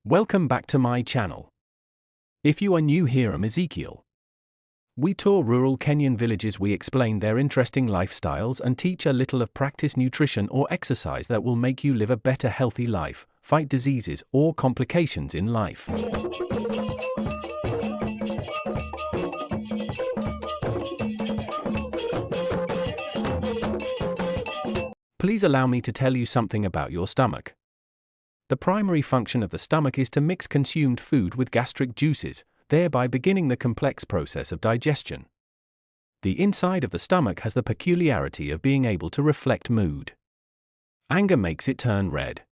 Welcome back to my channel. If you are new here, I'm Ezekiel. We tour rural Kenyan villages, we explain their interesting lifestyles and teach a little of practice nutrition or exercise that will make you live a better healthy life, fight diseases or complications in life. Please allow me to tell you something about your stomach. The primary function of the stomach is to mix consumed food with gastric juices, thereby beginning the complex process of digestion. The inside of the stomach has the peculiarity of being able to reflect mood. Anger makes it turn red.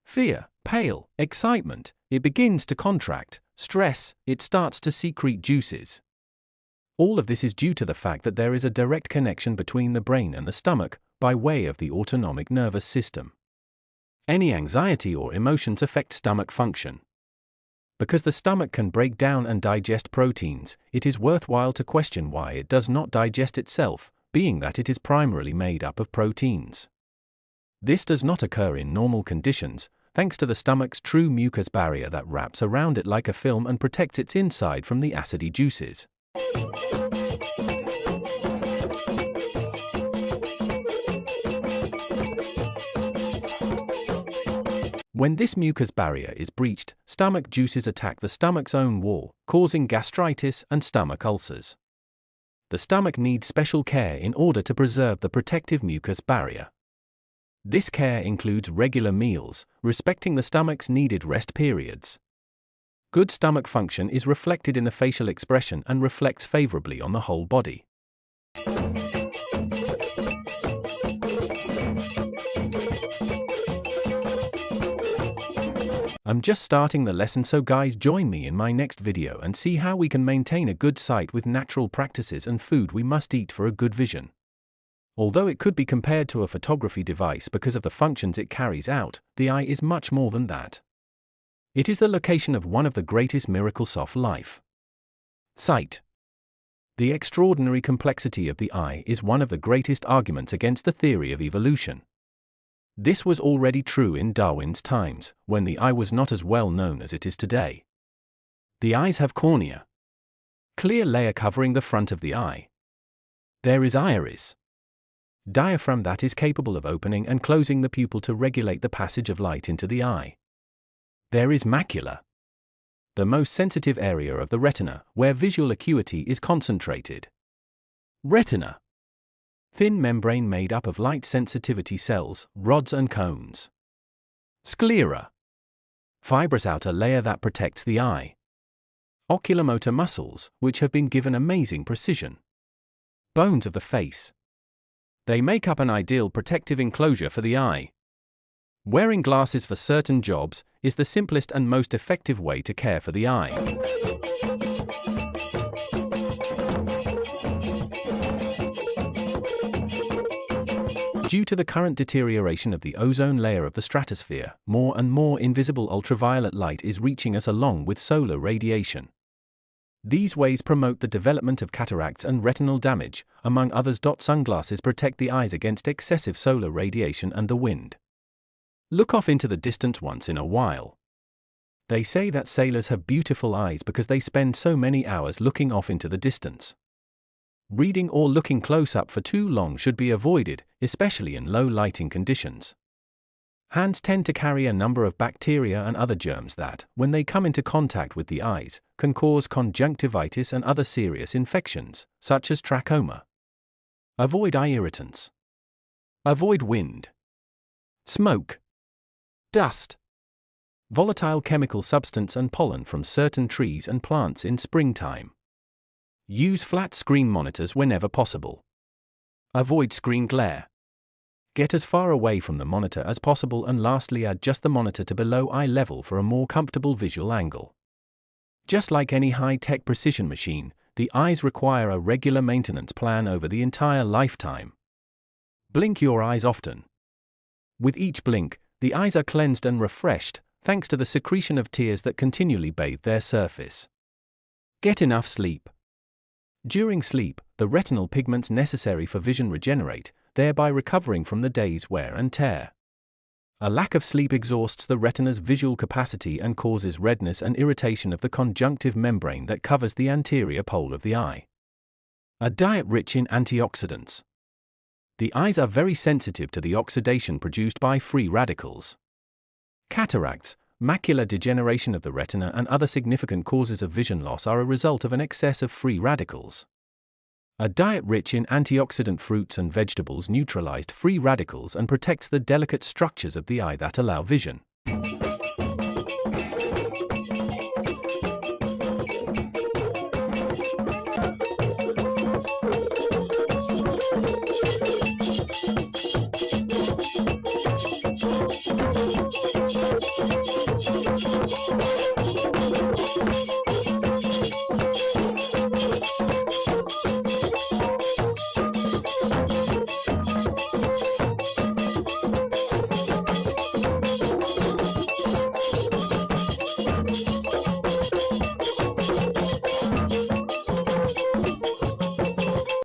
Fear, pale. Excitement, it begins to contract. Stress, it starts to secrete juices. All of this is due to the fact that there is a direct connection between the brain and the stomach, by way of the autonomic nervous system. Any anxiety or emotions affect stomach function. Because the stomach can break down and digest proteins, it is worthwhile to question why it does not digest itself, being that it is primarily made up of proteins. This does not occur in normal conditions, thanks to the stomach's true mucous barrier that wraps around it like a film and protects its inside from the acidy juices. When this mucous barrier is breached, stomach juices attack the stomach's own wall, causing gastritis and stomach ulcers. The stomach needs special care in order to preserve the protective mucous barrier. This care includes regular meals, respecting the stomach's needed rest periods. Good stomach function is reflected in the facial expression and reflects favorably on the whole body. I'm just starting the lesson, so guys, join me in my next video and see how we can maintain a good sight with natural practices and food we must eat for a good vision. Although it could be compared to a photography device because of the functions it carries out, the eye is much more than that. It is the location of one of the greatest miracles of life. Sight. The extraordinary complexity of the eye is one of the greatest arguments against the theory of evolution. This was already true in Darwin's times, when the eye was not as well known as it is today. The eyes have cornea, clear layer covering the front of the eye. There is iris, diaphragm that is capable of opening and closing the pupil to regulate the passage of light into the eye. There is macula, the most sensitive area of the retina, where visual acuity is concentrated. Retina, thin membrane made up of light sensitivity cells, rods and cones. Sclera, fibrous outer layer that protects the eye. Oculomotor muscles, which have been given amazing precision. Bones of the face. They make up an ideal protective enclosure for the eye. Wearing glasses for certain jobs is the simplest and most effective way to care for the eye. Due to the current deterioration of the ozone layer of the stratosphere, more and more invisible ultraviolet light is reaching us along with solar radiation. These ways promote the development of cataracts and retinal damage, among others. Sunglasses protect the eyes against excessive solar radiation and the wind. Look off into the distance once in a while. They say that sailors have beautiful eyes because they spend so many hours looking off into the distance. Reading or looking close up for too long should be avoided, especially in low lighting conditions. Hands tend to carry a number of bacteria and other germs that, when they come into contact with the eyes, can cause conjunctivitis and other serious infections, such as trachoma. Avoid eye irritants. Avoid wind, smoke, dust, volatile chemical substance and pollen from certain trees and plants in springtime. Use flat screen monitors whenever possible. Avoid screen glare. Get as far away from the monitor as possible, and lastly, adjust the monitor to below eye level for a more comfortable visual angle. Just like any high-tech precision machine, the eyes require a regular maintenance plan over the entire lifetime. Blink your eyes often. With each blink, the eyes are cleansed and refreshed, thanks to the secretion of tears that continually bathe their surface. Get enough sleep. During sleep, the retinal pigments necessary for vision regenerate, thereby recovering from the day's wear and tear. A lack of sleep exhausts the retina's visual capacity and causes redness and irritation of the conjunctive membrane that covers the anterior pole of the eye. A diet rich in antioxidants. The eyes are very sensitive to the oxidation produced by free radicals. Cataracts, macular degeneration of the retina, and other significant causes of vision loss are a result of an excess of free radicals. A diet rich in antioxidant fruits and vegetables neutralizes free radicals and protects the delicate structures of the eye that allow vision.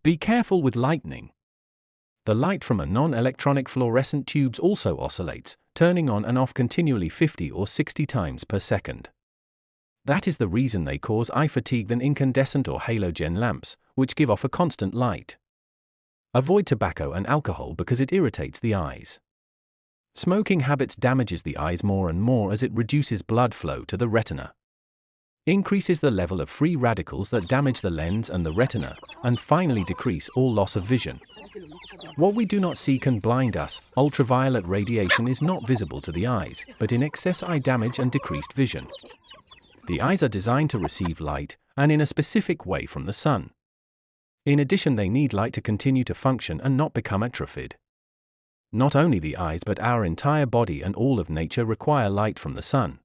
Be careful with lightning. The light from a non-electronic fluorescent tubes also oscillates, turning on and off continually 50 or 60 times per second. That is the reason they cause eye fatigue than incandescent or halogen lamps, which give off a constant light. Avoid tobacco and alcohol because it irritates the eyes. Smoking habits damages the eyes more and more as it reduces blood flow to the retina, increases the level of free radicals that damage the lens and the retina, and finally decrease all loss of vision. What we do not see can blind us. Ultraviolet radiation is not visible to the eyes, but in excess eye damage and decreased vision. The eyes are designed to receive light, and in a specific way from the sun. In addition, they need light to continue to function and not become atrophied. Not only the eyes but our entire body and all of nature require light from the sun.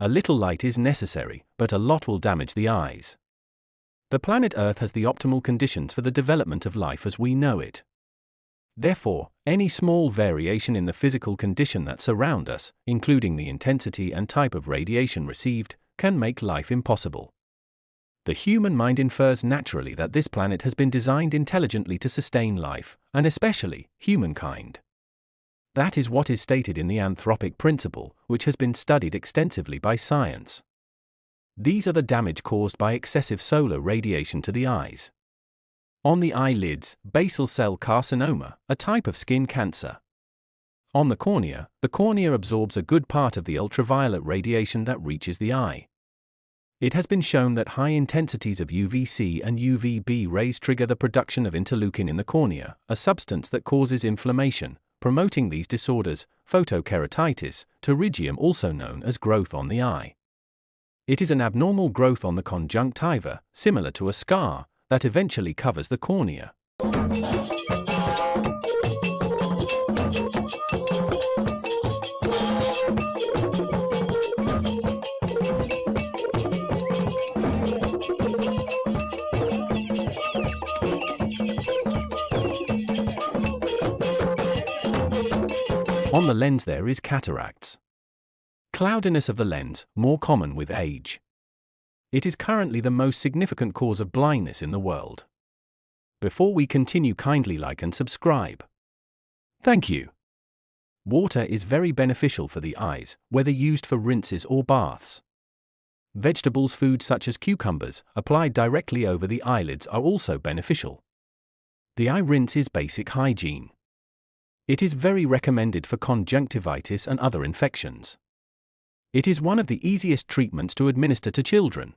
A little light is necessary, but a lot will damage the eyes. The planet Earth has the optimal conditions for the development of life as we know it. Therefore, any small variation in the physical condition that surround us, including the intensity and type of radiation received, can make life impossible. The human mind infers naturally that this planet has been designed intelligently to sustain life, and especially humankind. That is what is stated in the anthropic principle, which has been studied extensively by science. These are the damage caused by excessive solar radiation to the eyes. On the eyelids, basal cell carcinoma, a type of skin cancer. On the cornea absorbs a good part of the ultraviolet radiation that reaches the eye. It has been shown that high intensities of UVC and UVB rays trigger the production of interleukin in the cornea, a substance that causes inflammation, promoting these disorders, photokeratitis, pterygium, also known as growth on the eye. It is an abnormal growth on the conjunctiva, similar to a scar, that eventually covers the cornea. On the lens there is cataracts. Cloudiness of the lens, more common with age. It is currently the most significant cause of blindness in the world. Before we continue, kindly like and subscribe. Thank you. Water is very beneficial for the eyes, whether used for rinses or baths. Vegetables, food such as cucumbers, applied directly over the eyelids are also beneficial. The eye rinse is basic hygiene. It is very recommended for conjunctivitis and other infections. It is one of the easiest treatments to administer to children.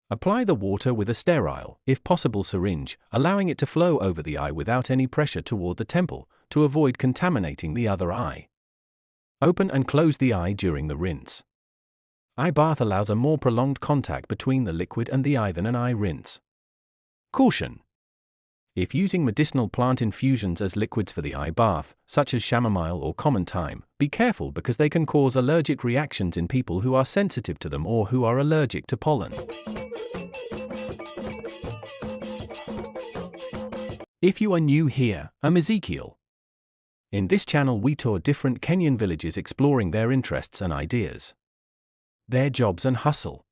Apply the water with a sterile, if possible, syringe, allowing it to flow over the eye without any pressure toward the temple, to avoid contaminating the other eye. Open and close the eye during the rinse. Eye bath allows a more prolonged contact between the liquid and the eye than an eye rinse. Caution: if using medicinal plant infusions as liquids for the eye bath, such as chamomile or common thyme, be careful because they can cause allergic reactions in people who are sensitive to them or who are allergic to pollen. If you are new here, I'm Ezekiel. In this channel we tour different Kenyan villages exploring their interests and ideas, their jobs and hustle,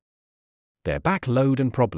their backload and problems.